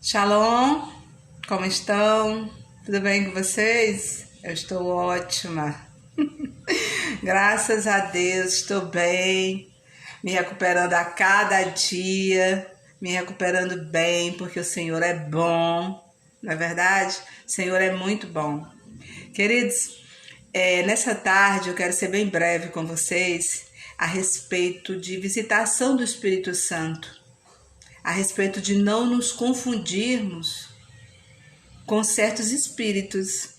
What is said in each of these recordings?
Shalom, como estão? Tudo bem com vocês? Eu estou ótima. Graças a Deus, estou bem, me recuperando a cada dia, me recuperando bem, porque o Senhor é bom, não é verdade? O Senhor é muito bom. Queridos, nessa tarde eu quero ser bem breve com vocês a respeito de visitação do Espírito Santo, a respeito de não nos confundirmos com certos espíritos.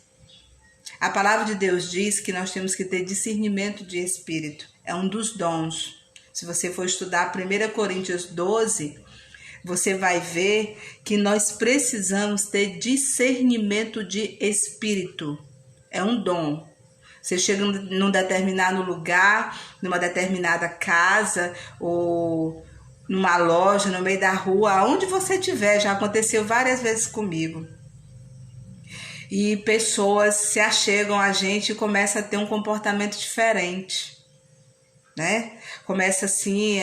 A palavra de Deus diz que nós temos que ter discernimento de espírito. É um dos dons. Se você for estudar 1 Coríntios 12, você vai ver que nós precisamos ter discernimento de espírito. É um dom. Você chega num determinado lugar, numa determinada casa ou numa loja, no meio da rua, aonde você estiver, já aconteceu várias vezes comigo. E pessoas se achegam a gente e começam a ter um comportamento diferente, né? Começa assim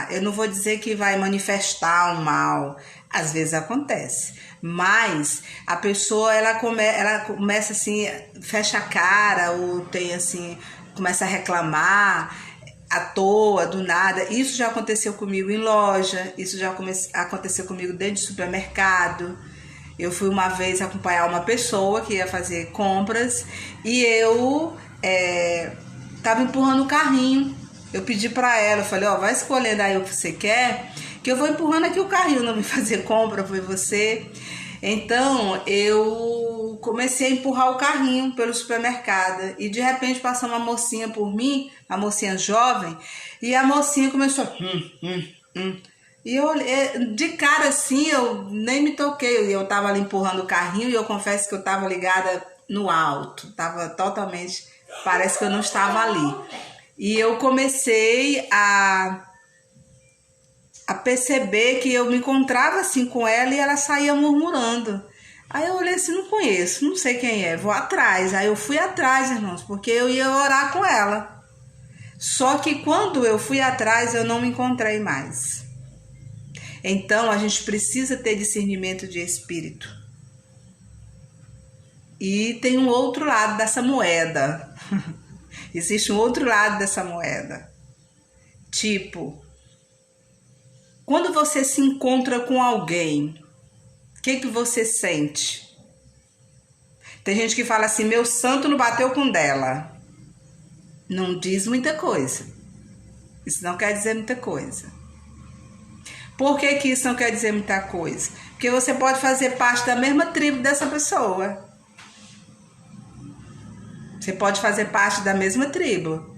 eu não vou dizer que vai manifestar um mal, às vezes acontece, mas a pessoa ela começa assim, fecha a cara ou tem assim, começa a reclamar à toa, do nada. Isso já aconteceu comigo em loja, isso já aconteceu comigo dentro de supermercado. Eu fui uma vez acompanhar uma pessoa que ia fazer compras e eu tava empurrando o carrinho. Eu pedi para ela, eu falei, vai escolhendo aí o que você quer, que eu vou empurrando aqui o carrinho, não me fazer compra, foi você. Então eu comecei a empurrar o carrinho pelo supermercado e de repente passou uma mocinha por mim, uma mocinha jovem, e a mocinha começou e eu, de cara assim, eu nem me toquei, eu tava ali empurrando o carrinho e eu confesso que eu tava ligada no alto, tava totalmente, parece que eu não estava ali. E eu comecei a perceber que eu me encontrava assim com ela e ela saía murmurando. Aí eu olhei assim, não conheço, não sei quem é, vou atrás. Aí eu fui atrás, irmãos, porque eu ia orar com ela. Só que quando eu fui atrás, eu não me encontrei mais. Então a gente precisa ter discernimento de espírito. E tem um outro lado dessa moeda. Existe um outro lado dessa moeda. Tipo, quando você se encontra com alguém, o que você sente? Tem gente que fala assim, meu santo não bateu com dela. Não diz muita coisa. Isso não quer dizer muita coisa. Por que isso não quer dizer muita coisa? Porque você pode fazer parte da mesma tribo dessa pessoa. Você pode fazer parte da mesma tribo.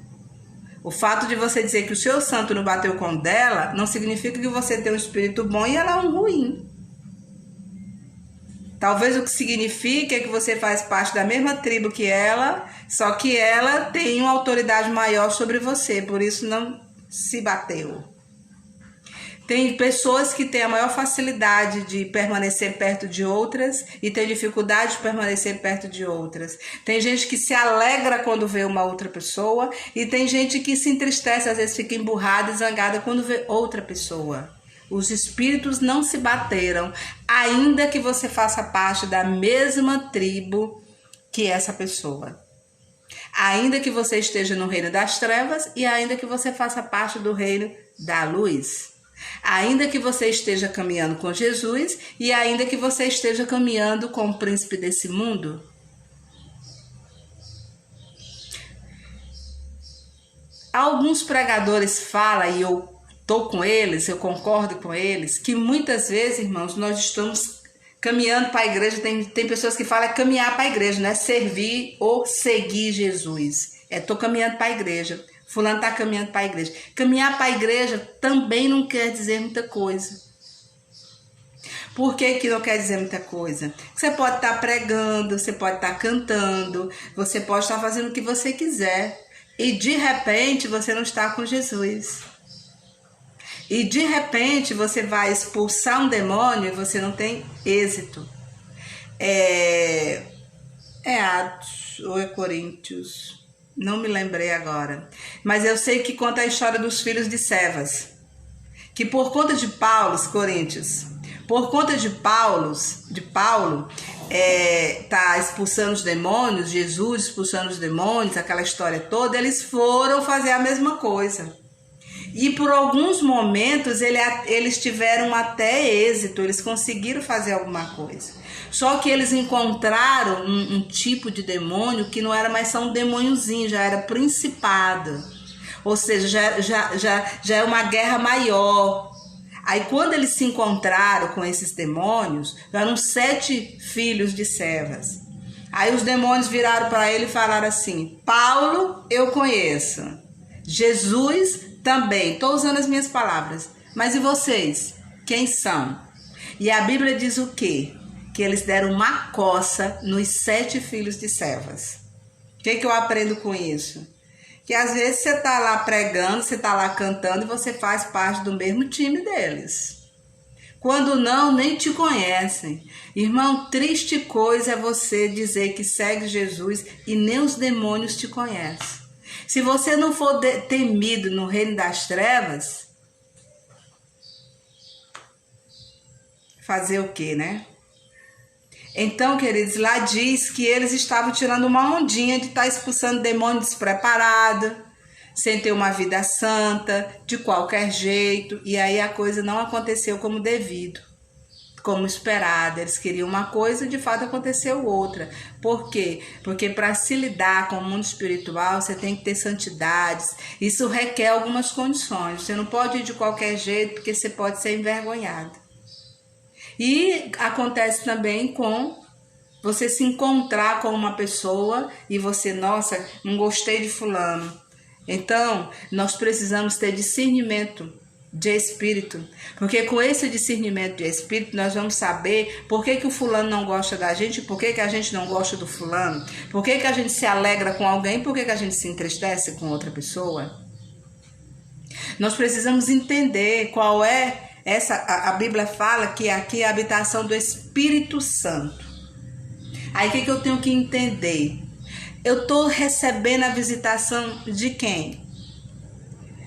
O fato de você dizer que o seu santo não bateu com o dela, não significa que você tem um espírito bom e ela é um ruim. Talvez o que significa é que você faz parte da mesma tribo que ela, só que ela tem uma autoridade maior sobre você, por isso não se bateu. Tem pessoas que têm a maior facilidade de permanecer perto de outras e tem dificuldade de permanecer perto de outras. Tem gente que se alegra quando vê uma outra pessoa e tem gente que se entristece, às vezes fica emburrada e zangada quando vê outra pessoa. Os espíritos não se bateram, ainda que você faça parte da mesma tribo que essa pessoa. Ainda que você esteja no reino das trevas e ainda que você faça parte do reino da luz. Ainda que você esteja caminhando com Jesus e ainda que você esteja caminhando com o príncipe desse mundo. Alguns pregadores falam, e eu estou com eles, eu concordo com eles, que muitas vezes, irmãos, nós estamos caminhando para a igreja. Tem pessoas que falam caminhar para a igreja, não é servir ou seguir Jesus. Estou caminhando para a igreja. Fulano está caminhando para a igreja. Caminhar para a igreja também não quer dizer muita coisa. Por que não quer dizer muita coisa? Você pode estar pregando, você pode estar cantando, você pode estar fazendo o que você quiser. E de repente você não está com Jesus. E de repente você vai expulsar um demônio e você não tem êxito. É Atos ou é Coríntios? Não me lembrei agora. Mas eu sei que conta a história dos filhos de Cefas. Que por conta de Paulo, Coríntios, Por conta de Paulo tá expulsando os demônios, Jesus expulsando os demônios, aquela história toda, eles foram fazer a mesma coisa. E por alguns momentos eles tiveram até êxito, eles conseguiram fazer alguma coisa. Só que eles encontraram um tipo de demônio que não era mais só um demôniozinho, já era principado. Ou seja, já é uma guerra maior. Aí quando eles se encontraram com esses demônios, eram 7 filhos de servas. Aí os demônios viraram para ele e falaram assim: Paulo eu conheço, Jesus também, estou usando as minhas palavras, mas e vocês? Quem são? E a Bíblia diz o quê? Que eles deram uma coça nos 7 filhos de servas. O que eu aprendo com isso? Que às vezes você está lá pregando, você está lá cantando e você faz parte do mesmo time deles. Quando não, nem te conhecem. Irmão, triste coisa é você dizer que segue Jesus e nem os demônios te conhecem. Se você não for temido no reino das trevas, fazer o quê, né? Então, queridos, lá diz que eles estavam tirando uma ondinha de estar expulsando demônio despreparado, sem ter uma vida santa, de qualquer jeito. E aí a coisa não aconteceu como devido, como esperado. Eles queriam uma coisa e de fato aconteceu outra. Por quê? Porque para se lidar com o mundo espiritual, você tem que ter santidades. Isso requer algumas condições. Você não pode ir de qualquer jeito, porque você pode ser envergonhado. E acontece também com você se encontrar com uma pessoa e você, nossa, não gostei de fulano. Então, nós precisamos ter discernimento de espírito, porque com esse discernimento de espírito nós vamos saber por que o fulano não gosta da gente, por que a gente não gosta do fulano, por que a gente se alegra com alguém, por que a gente se entristece com outra pessoa. Nós precisamos entender qual é a Bíblia fala que aqui é a habitação do Espírito Santo. Aí o que eu tenho que entender? Eu estou recebendo a visitação de quem?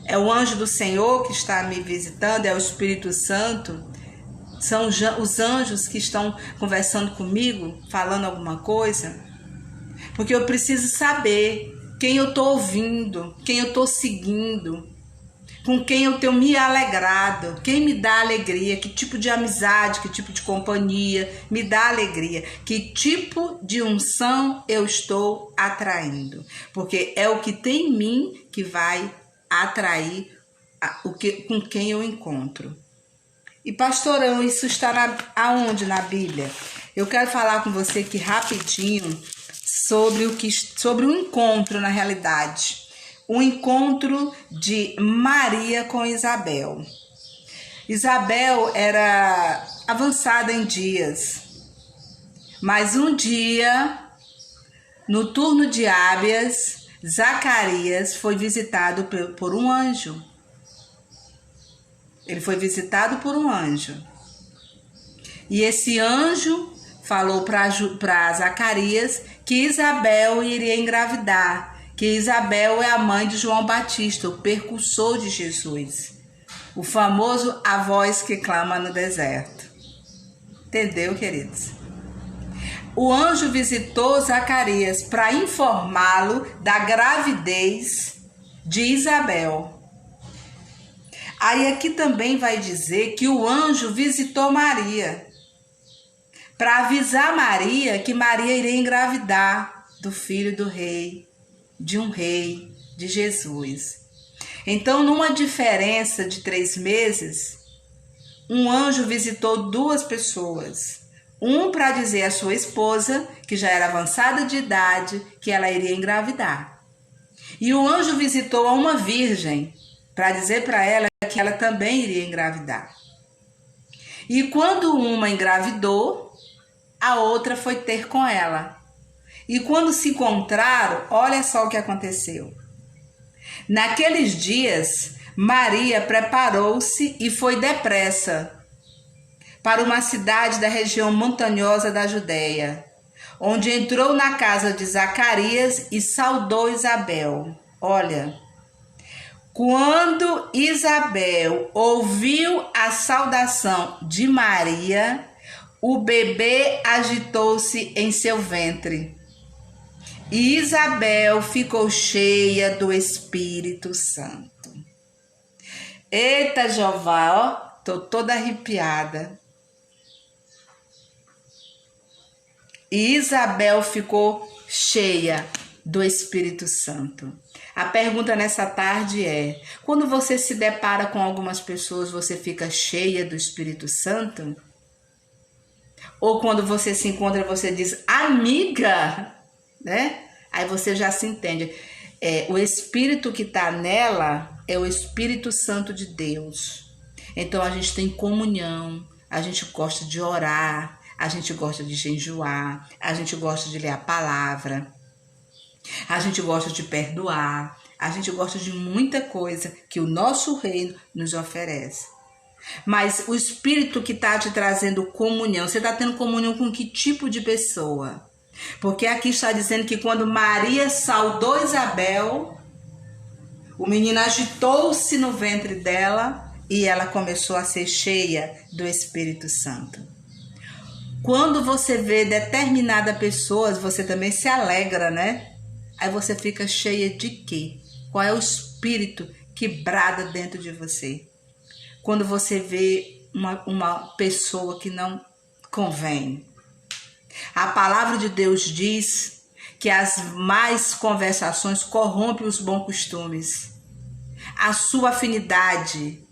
É o anjo do Senhor que está me visitando? É o Espírito Santo? São os anjos que estão conversando comigo, falando alguma coisa? Porque eu preciso saber quem eu estou ouvindo, quem eu estou seguindo, com quem eu tenho me alegrado, quem me dá alegria, que tipo de amizade, que tipo de companhia me dá alegria, que tipo de unção eu estou atraindo, porque é o que tem em mim que vai atrair com quem eu encontro. E pastorão, isso está aonde na Bíblia? Eu quero falar com você aqui rapidinho sobre o encontro na realidade. O encontro de Maria com Isabel. Isabel era avançada em dias, mas um dia, no turno de Ábias, Zacarias foi visitado por um anjo. Ele foi visitado por um anjo. E esse anjo falou para Zacarias que Isabel iria engravidar, que Isabel é a mãe de João Batista, o precursor de Jesus, o famoso A Voz que Clama no Deserto. Entendeu, queridos? O anjo visitou Zacarias para informá-lo da gravidez de Isabel. Aí aqui também vai dizer que o anjo visitou Maria para avisar Maria que Maria iria engravidar do filho do rei, de um rei, de Jesus. Então, numa diferença de 3 meses, um anjo visitou 2 pessoas. Um para dizer à sua esposa, que já era avançada de idade, que ela iria engravidar. E o anjo visitou a uma virgem para dizer para ela que ela também iria engravidar. E quando uma engravidou, a outra foi ter com ela. E quando se encontraram, olha só o que aconteceu. Naqueles dias, Maria preparou-se e foi depressa para uma cidade da região montanhosa da Judéia, onde entrou na casa de Zacarias e saudou Isabel. Olha, Quando Isabel ouviu a saudação de Maria, o bebê agitou-se em seu ventre. E Isabel ficou cheia do Espírito Santo. Eita, Jeová, ó, tô toda arrepiada. E Isabel ficou cheia do Espírito Santo. A pergunta nessa tarde é: quando você se depara com algumas pessoas, você fica cheia do Espírito Santo? Ou quando você se encontra, você diz, amiga, né? Aí você já se entende. O Espírito que está nela é o Espírito Santo de Deus. Então a gente tem comunhão, a gente gosta de orar, a gente gosta de jejuar, a gente gosta de ler a palavra, a gente gosta de perdoar, a gente gosta de muita coisa que o nosso reino nos oferece. Mas o Espírito que está te trazendo comunhão, você está tendo comunhão com que tipo de pessoa? Porque aqui está dizendo que quando Maria saudou Isabel, o menino agitou-se no ventre dela e ela começou a ser cheia do Espírito Santo. Quando você vê determinada pessoa, você também se alegra, né? Aí você fica cheia de quê? Qual é o Espírito que brada dentro de você? Quando você vê uma pessoa que não convém. A palavra de Deus diz que as más conversações corrompem os bons costumes. A sua afinidade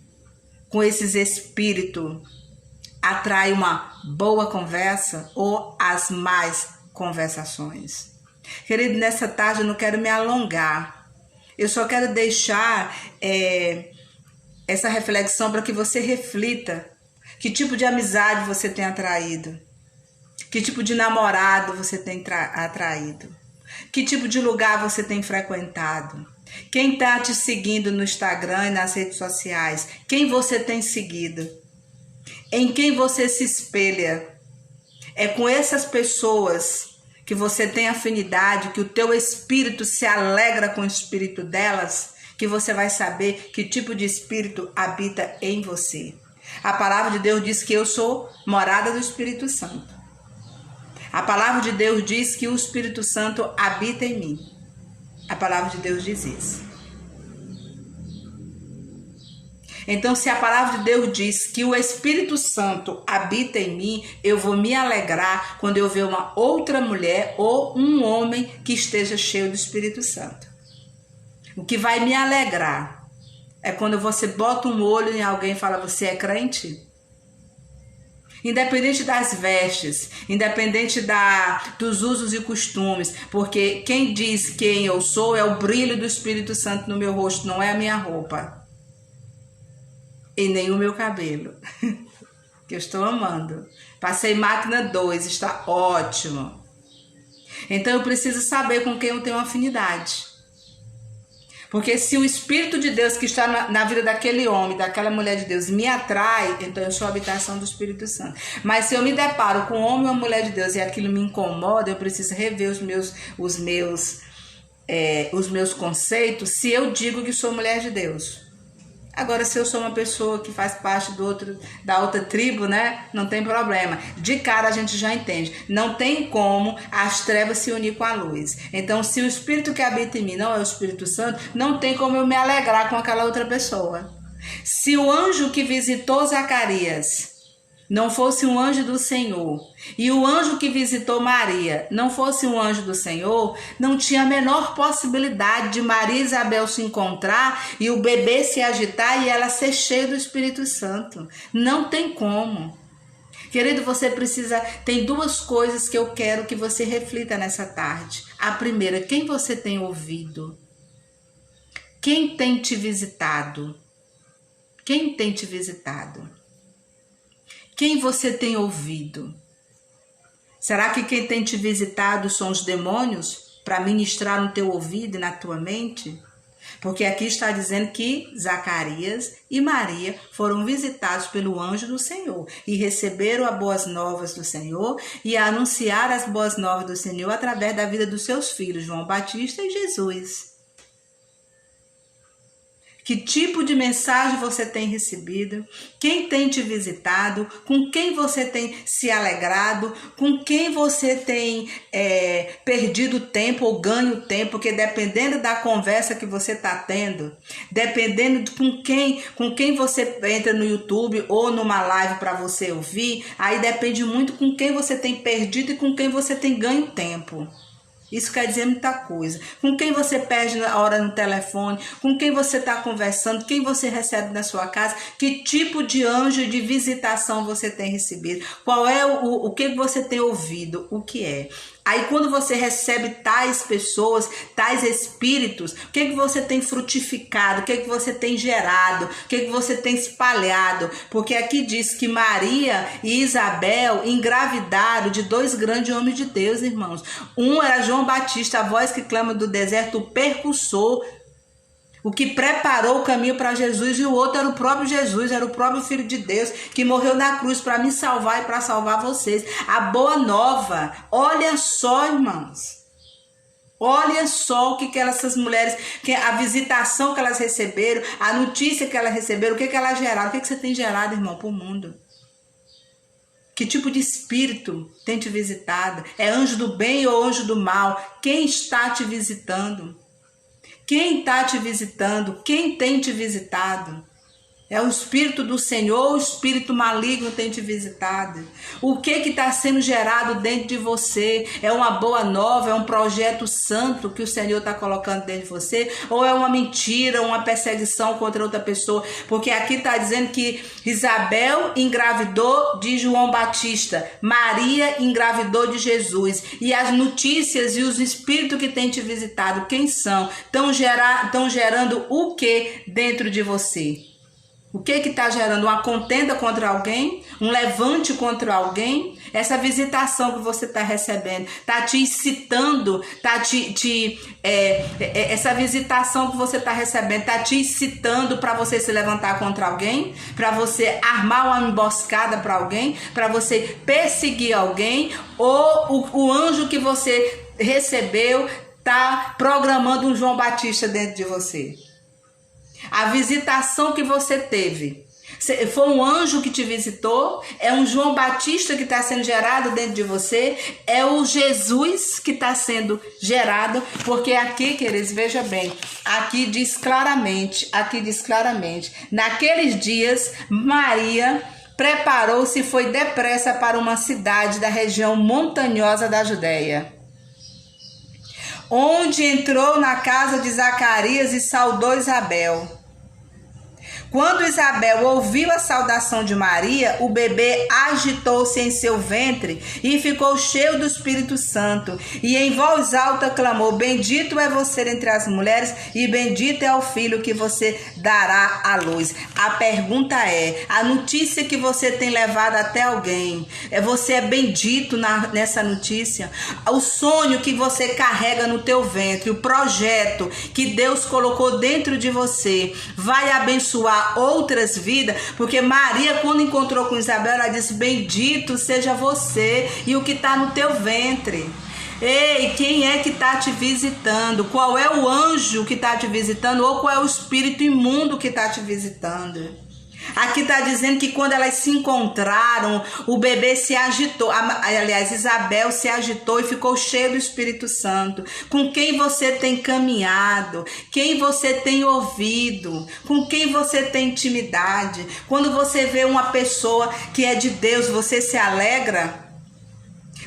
com esses espíritos atrai uma boa conversa ou as más conversações. Querido, nessa tarde eu não quero me alongar. Eu só quero deixar essa reflexão para que você reflita que tipo de amizade você tem atraído, que tipo de namorado você tem atraído, que tipo de lugar você tem frequentado, quem está te seguindo no Instagram e nas redes sociais, quem você tem seguido, em quem você se espelha. É com essas pessoas que você tem afinidade, que o teu espírito se alegra com o espírito delas, que você vai saber que tipo de espírito habita em você. A palavra de Deus diz que eu sou morada do Espírito Santo. A palavra de Deus diz que o Espírito Santo habita em mim. A palavra de Deus diz isso. Então, se a palavra de Deus diz que o Espírito Santo habita em mim, eu vou me alegrar quando eu ver uma outra mulher ou um homem que esteja cheio do Espírito Santo. O que vai me alegrar é quando você bota um olho em alguém e fala, você é crente? Independente das vestes, independente dos usos e costumes, porque quem diz quem eu sou é o brilho do Espírito Santo no meu rosto, não é a minha roupa e nem o meu cabelo, que eu estou amando. Passei máquina 2, está ótimo. Então eu preciso saber com quem eu tenho afinidade. Porque se o Espírito de Deus que está na vida daquele homem, daquela mulher de Deus me atrai, então eu sou a habitação do Espírito Santo. Mas se eu me deparo com um homem ou uma mulher de Deus e aquilo me incomoda, eu preciso rever os meus conceitos se eu digo que sou mulher de Deus. Agora, se eu sou uma pessoa que faz parte da outra tribo, né? Não tem problema. De cara a gente já entende. Não tem como as trevas se unir com a luz. Então, se o Espírito que habita em mim não é o Espírito Santo, não tem como eu me alegrar com aquela outra pessoa. Se o anjo que visitou Zacarias não fosse um anjo do Senhor, e o anjo que visitou Maria não fosse um anjo do Senhor, não tinha a menor possibilidade de Maria e Isabel se encontrar e o bebê se agitar e ela ser cheia do Espírito Santo. Não tem como. Querido, tem duas coisas que eu quero que você reflita nessa tarde. A primeira, quem você tem ouvido? Quem tem te visitado? Quem tem te visitado? Quem você tem ouvido? Será que quem tem te visitado são os demônios para ministrar no teu ouvido e na tua mente? Porque aqui está dizendo que Zacarias e Maria foram visitados pelo anjo do Senhor e receberam as boas novas do Senhor e anunciaram as boas novas do Senhor através da vida dos seus filhos, João Batista e Jesus. Que tipo de mensagem você tem recebido? Quem tem te visitado? Com quem você tem se alegrado? Com quem você tem perdido tempo ou ganho tempo? Porque dependendo da conversa que você está tendo, dependendo com quem você entra no YouTube ou numa live para você ouvir, aí depende muito com quem você tem perdido e com quem você tem ganho tempo. Isso quer dizer muita coisa. Com quem você perde a hora no telefone, com quem você está conversando, quem você recebe na sua casa, que tipo de anjo de visitação você tem recebido, qual é o que você tem ouvido, o que é. Aí quando você recebe tais pessoas, tais espíritos, o que você tem frutificado, o que você tem gerado, o que você tem espalhado? Porque aqui diz que Maria e Isabel engravidaram de 2 grandes homens de Deus, irmãos. Um era João Batista, a voz que clama do deserto, o percussor, o que preparou o caminho para Jesus, e o outro era o próprio Jesus, era o próprio Filho de Deus, que morreu na cruz para me salvar e para salvar vocês. A boa nova, olha só, irmãos. Olha só o que essas mulheres, a visitação que elas receberam, a notícia que elas receberam, o que elas geraram. O que você tem gerado, irmão, para o mundo? Que tipo de espírito tem te visitado? É anjo do bem ou anjo do mal? Quem está te visitando? Quem está te visitando? Quem tem te visitado? É o Espírito do Senhor ou o espírito maligno tem te visitado? O que está sendo gerado dentro de você? É uma boa nova? É um projeto santo que o Senhor está colocando dentro de você? Ou é uma mentira, uma perseguição contra outra pessoa? Porque aqui está dizendo que Isabel engravidou de João Batista, Maria engravidou de Jesus. E as notícias e os espíritos que têm te visitado, quem são? Estão gerando o que dentro de você? O que está gerando? Uma contenda contra alguém? Um levante contra alguém? Essa visitação que você está recebendo está te incitando, essa visitação que você está recebendo está te incitando para você se levantar contra alguém? Para você armar uma emboscada para alguém? Para você perseguir alguém? Ou o anjo que você recebeu está programando um João Batista dentro de você? A visitação que você teve foi um anjo que te visitou? É um João Batista que está sendo gerado dentro de você? É o Jesus que está sendo gerado? Porque aqui, queridos, veja bem, aqui diz claramente, naqueles dias Maria preparou-se e foi depressa para uma cidade da região montanhosa da Judéia, onde entrou na casa de Zacarias e saudou Isabel. Quando Isabel ouviu a saudação de Maria, o bebê agitou-se em seu ventre e ficou cheio do Espírito Santo. E em voz alta clamou: bendito é você entre as mulheres e bendito é o filho que você dará à luz. A pergunta é: a notícia que você tem levado até alguém, você é bendito nessa notícia? O sonho que você carrega no teu ventre, o projeto que Deus colocou dentro de você, vai abençoar outras vidas? Porque Maria, quando encontrou com Isabel, ela disse: bendito seja você e o que está no teu ventre. Ei, quem é que está te visitando? Qual é o anjo que está te visitando? Ou qual é o espírito imundo que está te visitando? Aqui está dizendo que quando elas se encontraram, o bebê se agitou. Aliás, Isabel se agitou e ficou cheia do Espírito Santo. Com quem você tem caminhado? Quem você tem ouvido? Com quem você tem intimidade? Quando você vê uma pessoa que é de Deus, você se alegra?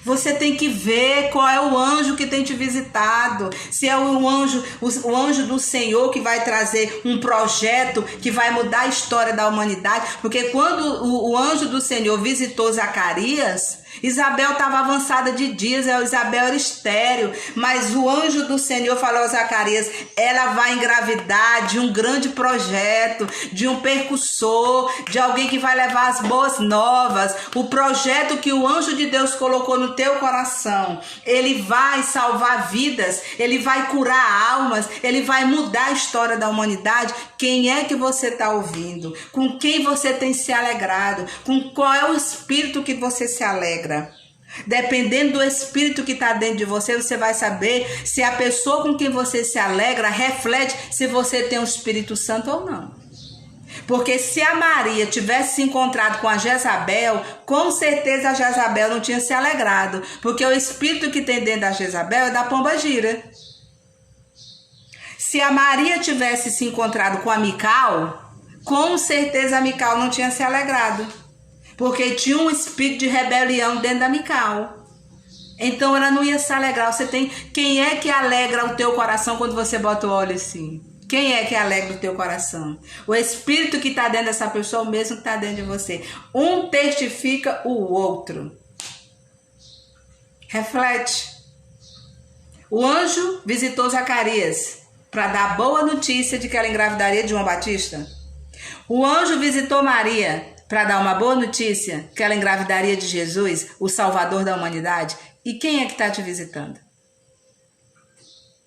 Você tem que ver qual é o anjo que tem te visitado. Se é o anjo do Senhor que vai trazer um projeto que vai mudar a história da humanidade. Porque quando o anjo do Senhor visitou Zacarias, Isabel estava avançada de dias, Isabel era estéril, mas o anjo do Senhor falou a Zacarias: ela vai engravidar de um grande projeto, de um percussor, de alguém que vai levar as boas novas. O projeto que o anjo de Deus colocou no teu coração, ele vai salvar vidas, ele vai curar almas, ele vai mudar a história da humanidade. Quem é que você está ouvindo? Com quem você tem se alegrado? Com qual é o espírito que você se alegra? Dependendo do espírito que está dentro de você, você vai saber se a pessoa com quem você se alegra reflete se você tem o Espírito Santo ou não. Porque se a Maria tivesse se encontrado com a Jezabel, com certeza a Jezabel não tinha se alegrado. Porque o espírito que tem dentro da Jezabel é da pomba-gira. Se a Maria tivesse se encontrado com a Mical, com certeza a Mical não tinha se alegrado. Porque tinha um espírito de rebelião dentro da Mical. Então ela não ia se alegrar. Você tem... Quem é que alegra o teu coração quando você bota o óleo assim? Quem é que alegra o teu coração? O espírito que está dentro dessa pessoa é o mesmo que está dentro de você. Um testifica o outro. Reflete. O anjo visitou Zacarias para dar boa notícia de que ela engravidaria de João Batista. O anjo visitou Maria para dar uma boa notícia que ela engravidaria de Jesus, o Salvador da humanidade. E quem é que está te visitando?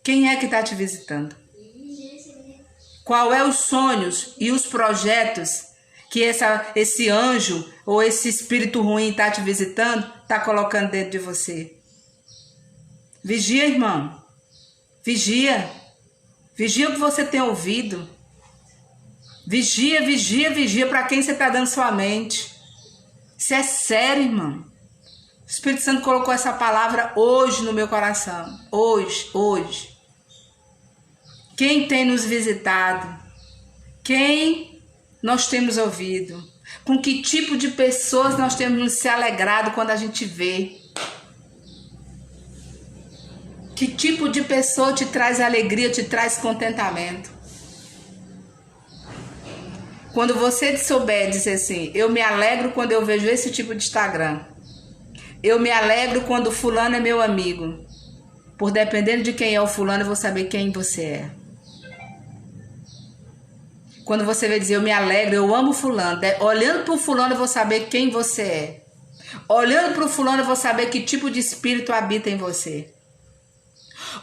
Quem é que está te visitando? Qual é os sonhos e os projetos que esse anjo ou esse espírito ruim está te visitando, está colocando dentro de você? Vigia, irmão. Vigia. Vigia o que você tem ouvido. Vigia, vigia, vigia para quem você está dando sua mente. Isso é sério, irmão. O Espírito Santo colocou essa palavra hoje no meu coração. Hoje. Quem tem nos visitado? Quem nós temos ouvido? Com que tipo de pessoas nós temos nos se alegrado quando a gente vê? Que tipo de pessoa te traz alegria, te traz contentamento? Quando você souber dizer assim, eu me alegro quando eu vejo esse tipo de Instagram. Eu me alegro quando fulano é meu amigo. Por dependendo de quem é o fulano, eu vou saber quem você é. Quando você vai dizer, eu me alegro, eu amo fulano. Olhando para o fulano, eu vou saber quem você é. Olhando para o fulano, eu vou saber que tipo de espírito habita em você.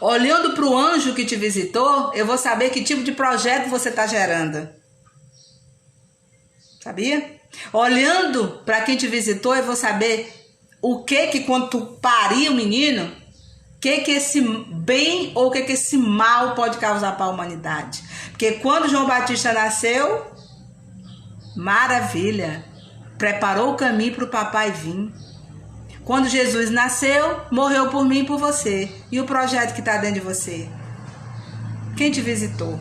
Olhando para o anjo que te visitou, eu vou saber que tipo de projeto você está gerando. Sabia? Olhando para quem te visitou, eu vou saber o que quando tu parir o menino, que esse bem ou que esse mal pode causar para a humanidade. Porque quando João Batista nasceu, maravilha, preparou o caminho para o papai vir. Quando Jesus nasceu, morreu por mim e por você. E o projeto que está dentro de você? Quem te visitou?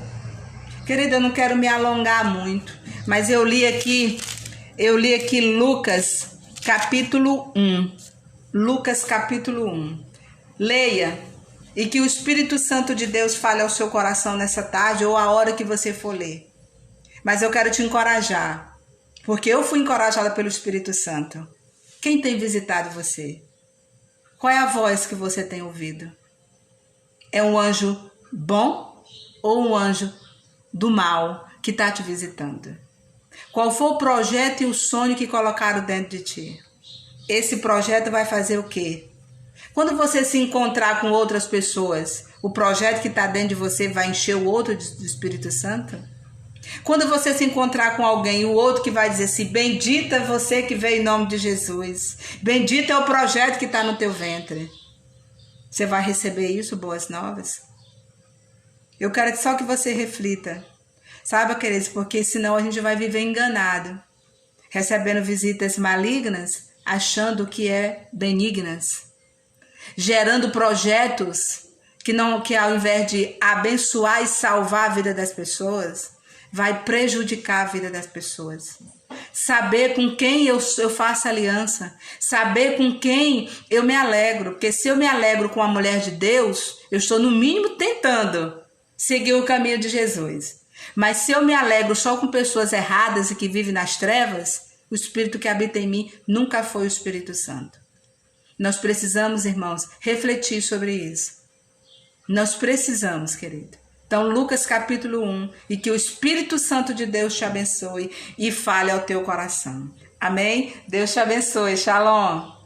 Querida, eu não quero me alongar muito, mas eu li aqui Lucas capítulo 1. Lucas capítulo 1. Leia e que o Espírito Santo de Deus fale ao seu coração nessa tarde ou a hora que você for ler. Mas eu quero te encorajar, porque eu fui encorajada pelo Espírito Santo. Quem tem visitado você? Qual é a voz que você tem ouvido? É um anjo bom ou um anjo do mal que está te visitando? Qual foi o projeto e o sonho que colocaram dentro de ti? Esse projeto vai fazer o quê? Quando você se encontrar com outras pessoas, o projeto que está dentro de você vai encher o outro do Espírito Santo? Quando você se encontrar com alguém, o outro que vai dizer assim, bendita você que veio em nome de Jesus. Bendito é o projeto que está no teu ventre. Você vai receber isso, boas novas? Eu quero só que você reflita. Sabe, queridos, porque senão a gente vai viver enganado. Recebendo visitas malignas, achando que é benignas. Gerando projetos que ao invés de abençoar e salvar a vida das pessoas, vai prejudicar a vida das pessoas. Saber com quem eu faço aliança, saber com quem eu me alegro, porque se eu me alegro com a mulher de Deus, eu estou no mínimo tentando seguir o caminho de Jesus. Mas se eu me alegro só com pessoas erradas e que vivem nas trevas, o Espírito que habita em mim nunca foi o Espírito Santo. Nós precisamos, irmãos, refletir sobre isso. Nós precisamos, querido. Então, Lucas capítulo 1, e que o Espírito Santo de Deus te abençoe e fale ao teu coração. Amém? Deus te abençoe. Shalom.